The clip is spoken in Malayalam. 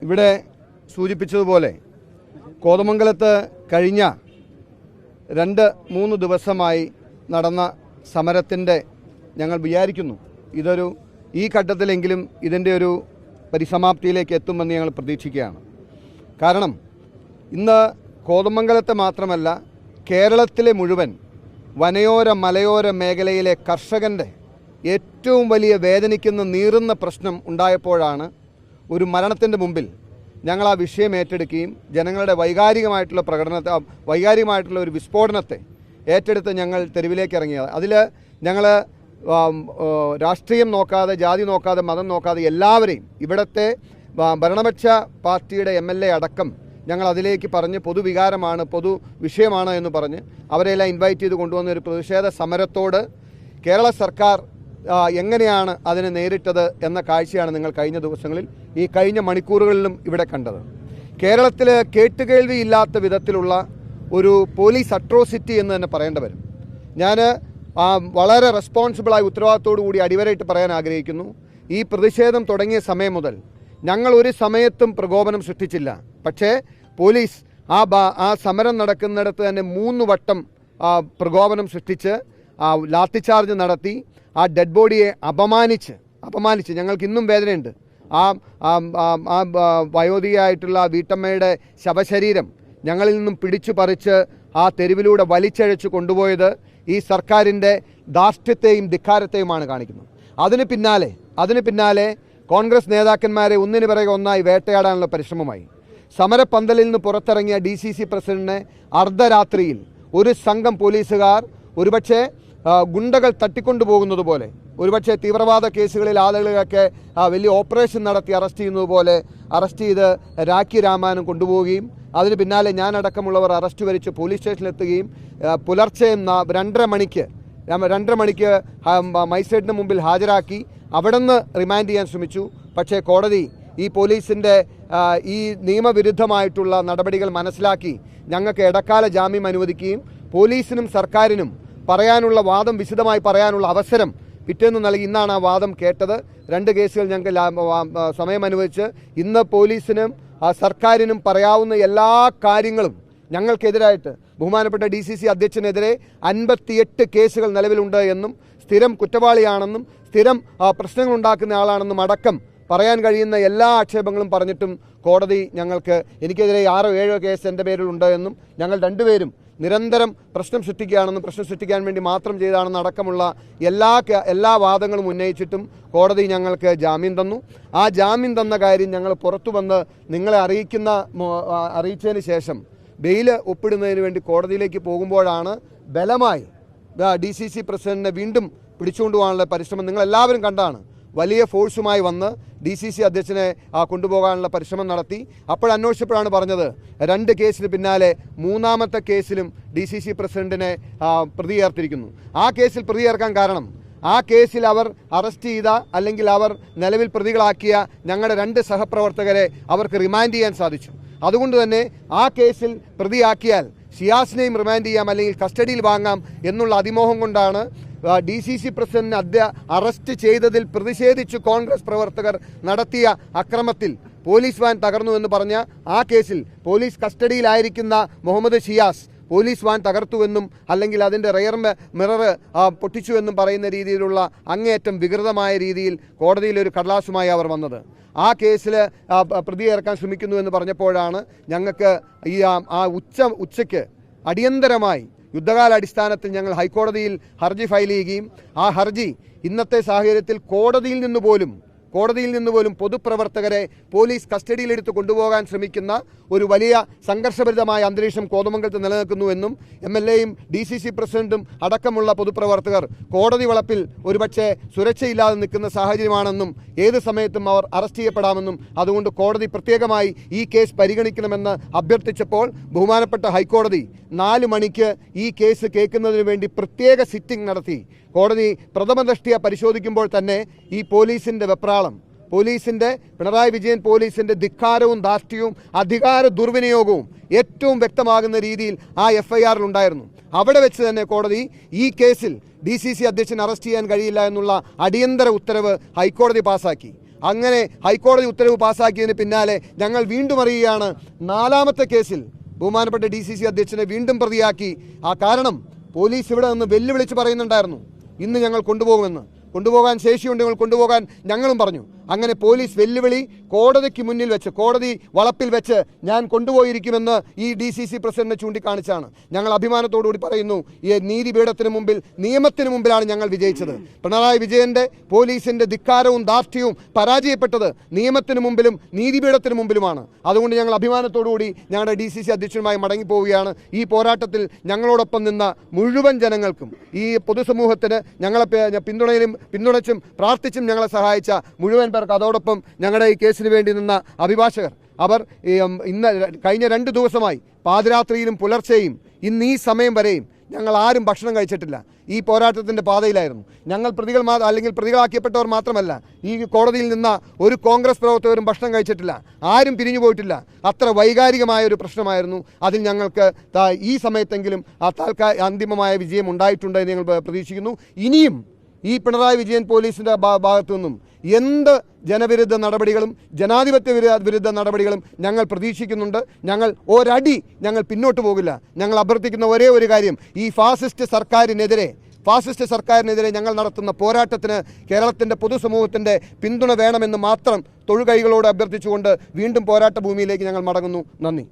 ഇവിടെ സൂചിപ്പിച്ചതുപോലെ കോതമംഗലത്ത് കഴിഞ്ഞ 2-3 ദിവസമായി നടന്ന സമരത്തിൻ്റെ ഞങ്ങൾ വിചാരിക്കുന്നു ഈ ഘട്ടത്തിലെങ്കിലും ഇതിൻ്റെ ഒരു പരിസമാപ്തിയിലേക്ക് എത്തുമെന്ന് ഞങ്ങൾ പ്രതീക്ഷിക്കുകയാണ്. കാരണം ഇന്ന് കോതമംഗലത്തെ മാത്രമല്ല കേരളത്തിലെ മുഴുവൻ വനയോര മലയോര മേഖലയിലെ കർഷകൻ്റെ ഏറ്റവും വലിയ വേദനിക്കുന്ന നീറുന്ന പ്രശ്നം ഉണ്ടായപ്പോഴാണ് ഒരു മരണത്തിൻ്റെ മുമ്പിൽ ഞങ്ങൾ ആ വിഷയം ഏറ്റെടുക്കുകയും ജനങ്ങളുടെ വൈകാരികമായിട്ടുള്ള ഒരു വിസ്ഫോടനത്തെ ഏറ്റെടുത്ത് ഞങ്ങൾ തെരുവിലേക്ക് ഇറങ്ങിയത്. അതിൽ ഞങ്ങൾ രാഷ്ട്രീയം നോക്കാതെ, ജാതി നോക്കാതെ, മതം നോക്കാതെ എല്ലാവരെയും, ഇവിടുത്തെ ഭരണപക്ഷ പാർട്ടിയുടെ MLA അടക്കം ഞങ്ങൾ അതിലേക്ക് പറഞ്ഞ് പൊതുവികാരമാണ്, പൊതു വിഷയമാണ് എന്ന് പറഞ്ഞ് അവരെല്ലാം ഇൻവൈറ്റ് ചെയ്ത് കൊണ്ടുവന്ന ഒരു പ്രതിഷേധ സമരത്തോട് കേരള സർക്കാർ എങ്ങനെയാണ് അതിനെ നേരിട്ടത് എന്ന കാഴ്ചയാണ് നിങ്ങൾ കഴിഞ്ഞ ദിവസങ്ങളിൽ, ഈ കഴിഞ്ഞ മണിക്കൂറുകളിലും ഇവിടെ കണ്ടത്. കേരളത്തിൽ കേട്ടുകേൾവിയില്ലാത്ത വിധത്തിലുള്ള ഒരു പോലീസ് അട്രോസിറ്റി എന്ന് തന്നെ പറയേണ്ടി വരും. ഞാൻ വളരെ റെസ്പോൺസിബിളായി ഉത്തരവാദിത്തോടു കൂടി അടിവരയിട്ട് പറയാൻ ആഗ്രഹിക്കുന്നു. ഈ പ്രതിഷേധം തുടങ്ങിയ സമയം മുതൽ ഞങ്ങൾ ഒരു സമയത്തും പ്രകോപനം സൃഷ്ടിച്ചില്ല. പക്ഷേ പോലീസ് ആ സമരം നടക്കുന്നിടത്ത് തന്നെ 3 വട്ടം പ്രകോപനം സൃഷ്ടിച്ച് ലാത്തിചാർജ് നടത്തി ആ ഡെഡ് ബോഡിയെ അപമാനിച്ച് ഞങ്ങൾക്ക് ഇന്നും വേദനയുണ്ട്. ആ വയോധികയായിട്ടുള്ള വീട്ടമ്മയുടെ ശവശരീരം ഞങ്ങളിൽ നിന്നും പിടിച്ചു പറിച്ച് ആ തെരുവിലൂടെ വലിച്ചഴച്ച് കൊണ്ടുപോയത് ഈ സർക്കാരിൻ്റെ ധാർഷ്ട്യത്തെയും ധിക്കാരത്തെയുമാണ് കാണിക്കുന്നത്. അതിന് പിന്നാലെ കോൺഗ്രസ് നേതാക്കന്മാരെ ഒന്നിനു പിറകെ ഒന്നായി വേട്ടയാടാനുള്ള പരിശ്രമമായി. സമരപ്പന്തലിൽ നിന്ന് പുറത്തിറങ്ങിയ DCC പ്രസിഡന്റിനെ അർദ്ധരാത്രിയിൽ ഒരു സംഘം പോലീസുകാർ ഒരുപക്ഷെ ഗുണ്ടകൾ തട്ടിക്കൊണ്ടുപോകുന്നത് പോലെ, ഒരുപക്ഷെ തീവ്രവാദ കേസുകളിൽ ആളുകളൊക്കെ വലിയ ഓപ്പറേഷൻ നടത്തി അറസ്റ്റ് ചെയ്ത് രാഖി രാമാനും കൊണ്ടുപോവുകയും അതിന് പിന്നാലെ ഞാനടക്കമുള്ളവർ അറസ്റ്റ് വരിച്ച് പോലീസ് സ്റ്റേഷനിലെത്തുകയും പുലർച്ചെ 2:30 മണിക്ക് മജിസ്ട്രേറ്റിന് മുമ്പിൽ ഹാജരാക്കി അവിടെ നിന്ന് റിമാൻഡ് ചെയ്യാൻ ശ്രമിച്ചു. പക്ഷേ കോടതി ഈ പോലീസിൻ്റെ ഈ നിയമവിരുദ്ധമായിട്ടുള്ള നടപടികൾ മനസ്സിലാക്കി ഞങ്ങൾക്ക് ഇടക്കാല ജാമ്യം അനുവദിക്കുകയും പോലീസിനും സർക്കാരിനും വിശദമായി പറയാനുള്ള അവസരം പിറ്റേന്ന് നൽകി. ഇന്നാണ് ആ വാദം കേട്ടത്. 2 കേസുകൾ ഞങ്ങൾക്ക് സമയം അനുവദിച്ച് ഇന്ന് പോലീസിനും സർക്കാരിനും പറയാവുന്ന എല്ലാ കാര്യങ്ങളും ഞങ്ങൾക്കെതിരായിട്ട് ബഹുമാനപ്പെട്ട DCC അധ്യക്ഷനെതിരെ 58 കേസുകൾ നിലവിലുണ്ട് എന്നും സ്ഥിരം കുറ്റവാളിയാണെന്നും സ്ഥിരം പ്രശ്നങ്ങൾ ഉണ്ടാക്കുന്ന ആളാണെന്നും അടക്കം പറയാൻ കഴിയുന്ന എല്ലാ ആക്ഷേപങ്ങളും പറഞ്ഞിട്ടും കോടതി എനിക്കെതിരെ 6-7 കേസ് എൻ്റെ പേരിലുണ്ട് എന്നും ഞങ്ങൾ 2 പേരും നിരന്തരം പ്രശ്നം സൃഷ്ടിക്കുകയാണെന്നും പ്രശ്നം സൃഷ്ടിക്കാൻ വേണ്ടി മാത്രം ചെയ്തതാണെന്ന് അടക്കമുള്ള എല്ലാ വാദങ്ങളും ഉന്നയിച്ചിട്ടും കോടതി ഞങ്ങൾക്ക് ജാമ്യം തന്നു. ആ ജാമ്യം തന്ന കാര്യം ഞങ്ങൾ പുറത്തു വന്ന് നിങ്ങളെ അറിയിച്ചതിന് ശേഷം ബെയിൽ ഒപ്പിടുന്നതിന് വേണ്ടി കോടതിയിലേക്ക് പോകുമ്പോഴാണ് ബലമായി DCC പ്രസിഡന്റിനെ വീണ്ടും പിടിച്ചുകൊണ്ടുപോകാനുള്ള പരിശ്രമം നിങ്ങളെല്ലാവരും കണ്ടാണ്. വലിയ ഫോഴ്സുമായി വന്ന് DCC അധ്യക്ഷനെ കൊണ്ടുപോകാനുള്ള പരിശ്രമം നടത്തി. അന്വേഷിച്ചപ്പോഴാണ് പറഞ്ഞത് 2 കേസിന് പിന്നാലെ 3ാമത്തെ കേസിലും DCC പ്രസിഡന്റിനെ പ്രതി ചേർത്തിരിക്കുന്നു. ആ കേസിൽ പ്രതി ചേർക്കാൻ കാരണം ആ കേസിൽ അവർ അറസ്റ്റ് ചെയ്ത അല്ലെങ്കിൽ അവർ നിലവിൽ പ്രതികളാക്കിയ ഞങ്ങളുടെ 2 സഹപ്രവർത്തകരെ അവർക്ക് റിമാൻഡ് ചെയ്യാൻ സാധിച്ചു. അതുകൊണ്ട് തന്നെ ആ കേസിൽ പ്രതിയാക്കിയാൽ ഷിയാസിനെയും റിമാൻഡ് ചെയ്യാം അല്ലെങ്കിൽ കസ്റ്റഡിയിൽ വാങ്ങാം എന്നുള്ള അതിമോഹം കൊണ്ടാണ് DCC പ്രസിഡന്റിനെ അറസ്റ്റ് ചെയ്തതിൽ പ്രതിഷേധിച്ച് കോൺഗ്രസ് പ്രവർത്തകർ നടത്തിയ അക്രമത്തിൽ പോലീസ് വാൻ തകർന്നു എന്ന് പറഞ്ഞ ആ കേസിൽ പോലീസ് കസ്റ്റഡിയിലായിരിക്കുന്ന മുഹമ്മദ് ഷിയാസ് പോലീസ് വാൻ തകർത്തുവെന്നും അല്ലെങ്കിൽ അതിൻ്റെ റെയർ മിറർ പൊട്ടിച്ചുവെന്നും പറയുന്ന രീതിയിലുള്ള അങ്ങേയറ്റം വികൃതമായ രീതിയിൽ കോടതിയിൽ ഒരു കടലാസുമായി അവർ വന്നത്. ആ കേസിൽ പ്രതി ചേർക്കാൻ ശ്രമിക്കുന്നു എന്ന് പറഞ്ഞപ്പോഴാണ് ഞങ്ങൾക്ക് ഉച്ചയ്ക്ക് അടിയന്തരമായി യുദ്ധകാലാടിസ്ഥാനത്തിൽ ഞങ്ങൾ ഹൈക്കോടതിയിൽ ഹർജി ഫയൽ ചെയ്യുകയും ആ ഹർജി ഇന്നത്തെ സാഹചര്യത്തിൽ കോടതിയിൽ നിന്ന് പോലും പൊതുപ്രവർത്തകരെ പോലീസ് കസ്റ്റഡിയിലെടുത്ത് കൊണ്ടുപോകാൻ ശ്രമിക്കുന്ന ഒരു വലിയ സംഘർഷഭരിതമായ അന്തരീക്ഷം കോതമംഗലത്ത് നിലനിൽക്കുന്നുവെന്നും MLAയും DCC പ്രസിഡന്റും അടക്കമുള്ള പൊതുപ്രവർത്തകർ കോടതി വളപ്പിൽ ഒരുപക്ഷെ സുരക്ഷയില്ലാതെ നിൽക്കുന്ന സാഹചര്യമാണെന്നും ഏത് സമയത്തും അവർ അറസ്റ്റ് ചെയ്യപ്പെടാമെന്നും അതുകൊണ്ട് കോടതി പ്രത്യേകമായി ഈ കേസ് പരിഗണിക്കണമെന്ന് അഭ്യർത്ഥിച്ചപ്പോൾ ബഹുമാനപ്പെട്ട ഹൈക്കോടതി 4 മണിക്ക് ഈ കേസ് കേൾക്കുന്നതിന് വേണ്ടി പ്രത്യേക സിറ്റിംഗ് നടത്തി. കോടതി പ്രഥമദൃഷ്ട്യാ പരിശോധിക്കുമ്പോൾ തന്നെ ഈ പോലീസിൻ്റെ വെപ്രാളം, പിണറായി വിജയൻ പോലീസിൻ്റെ ധിക്കാരവും ധാർഷ്ട്യവും അധികാര ദുർവിനിയോഗവും ഏറ്റവും വ്യക്തമാകുന്ന രീതിയിൽ ആ FIRൽ ഉണ്ടായിരുന്നു. അവിടെ വെച്ച് തന്നെ കോടതി ഈ കേസിൽ DCC അധ്യക്ഷൻ അറസ്റ്റ് ചെയ്യാൻ കഴിയില്ല എന്നുള്ള അടിയന്തര ഉത്തരവ് ഹൈക്കോടതി പാസാക്കി. അങ്ങനെ ഹൈക്കോടതി ഉത്തരവ് പാസ്സാക്കിയതിന് പിന്നാലെ ഞങ്ങൾ വീണ്ടും അറിയുകയാണ് 4ാമത്തെ കേസിൽ ബഹുമാനപ്പെട്ട DCC അധ്യക്ഷനെ വീണ്ടും പ്രതിയാക്കി. ആ കാരണം പോലീസ് ഇവിടെ നിന്ന് വെല്ലുവിളിച്ച് പറയുന്നുണ്ടായിരുന്നു, ഇന്ന് ഞങ്ങൾ കൊണ്ടുപോകാൻ ശേഷിയുണ്ടെങ്കിൽ കൊണ്ടുപോകാൻ ഞങ്ങളും പറഞ്ഞു. അങ്ങനെ പോലീസ് വെല്ലുവിളി കോടതിക്ക് മുന്നിൽ വെച്ച്, കോടതി വളപ്പിൽ വെച്ച് ഞാൻ കൊണ്ടുപോയിരിക്കുമെന്ന് ഈ DCC പ്രസിഡന്റിനെ ചൂണ്ടിക്കാണിച്ചാണ്. ഞങ്ങൾ അഭിമാനത്തോടുകൂടി പറയുന്നു, ഈ നീതിപീഠത്തിന് മുമ്പിൽ, നിയമത്തിന് മുമ്പിലാണ് ഞങ്ങൾ വിജയിച്ചത്. പിണറായി വിജയന്റെ പോലീസിന്റെ ധിക്കാരവും ധാർഷ്ട്യവും പരാജയപ്പെട്ടത് നിയമത്തിന് മുമ്പിലും നീതിപീഠത്തിന് മുമ്പിലുമാണ്. അതുകൊണ്ട് ഞങ്ങൾ അഭിമാനത്തോടുകൂടി ഞങ്ങളുടെ DCC അധ്യക്ഷനുമായി മടങ്ങിപ്പോവുകയാണ്. ഈ പോരാട്ടത്തിൽ ഞങ്ങളോടൊപ്പം നിന്ന മുഴുവൻ ജനങ്ങൾക്കും, ഈ പൊതുസമൂഹത്തിന് ഞങ്ങളെ പിന്തുണച്ചും പ്രാർത്ഥിച്ചും ഞങ്ങളെ സഹായിച്ച മുഴുവൻ പേർക്ക്, അതോടൊപ്പം ഞങ്ങളുടെ ഈ കേസിന് വേണ്ടി നിന്ന അഭിഭാഷകർ, അവർ കഴിഞ്ഞ 2 ദിവസമായി പാതിരാത്രിയിലും പുലർച്ചെയും ഇന്ന് ഈ സമയം വരെയും ഞങ്ങൾ ആരും ഭക്ഷണം കഴിച്ചിട്ടില്ല. ഈ പോരാട്ടത്തിൻ്റെ പാതയിലായിരുന്നു ഞങ്ങൾ. പ്രതികളാക്കിയപ്പെട്ടവർ മാത്രമല്ല, ഈ കോടതിയിൽ നിന്ന ഒരു കോൺഗ്രസ് പ്രവർത്തകരും ഭക്ഷണം കഴിച്ചിട്ടില്ല, ആരും പിരിഞ്ഞു പോയിട്ടില്ല. അത്ര വൈകാരികമായ ഒരു പ്രശ്നമായിരുന്നു. അതിൽ ഞങ്ങൾക്ക് ഈ സമയത്തെങ്കിലും അന്തിമമായ വിജയം ഉണ്ടായിട്ടുണ്ട് എന്ന് ഞങ്ങൾ പ്രതീക്ഷിക്കുന്നു. ഇനിയും ഈ പിണറായി വിജയൻ പോലീസിൻ്റെ ഭാഗത്തു നിന്നും എന്ത് ജനവിരുദ്ധ നടപടികളും ജനാധിപത്യ വിരുദ്ധ നടപടികളും ഞങ്ങൾ പ്രതീക്ഷിക്കുന്നുണ്ട്. ഞങ്ങൾ ഒരടി പിന്നോട്ട് പോകില്ല. ഞങ്ങൾ അഭ്യർത്ഥിക്കുന്ന ഒരേ ഒരു കാര്യം, ഈ ഫാസിസ്റ്റ് സർക്കാരിനെതിരെ ഞങ്ങൾ നടത്തുന്ന പോരാട്ടത്തിന് കേരളത്തിൻ്റെ പൊതുസമൂഹത്തിൻ്റെ പിന്തുണ വേണമെന്ന് മാത്രം തൊഴുകൈകളോട് അഭ്യർത്ഥിച്ചുകൊണ്ട് വീണ്ടും പോരാട്ട ഭൂമിയിലേക്ക് ഞങ്ങൾ മടങ്ങുന്നു. നന്ദി.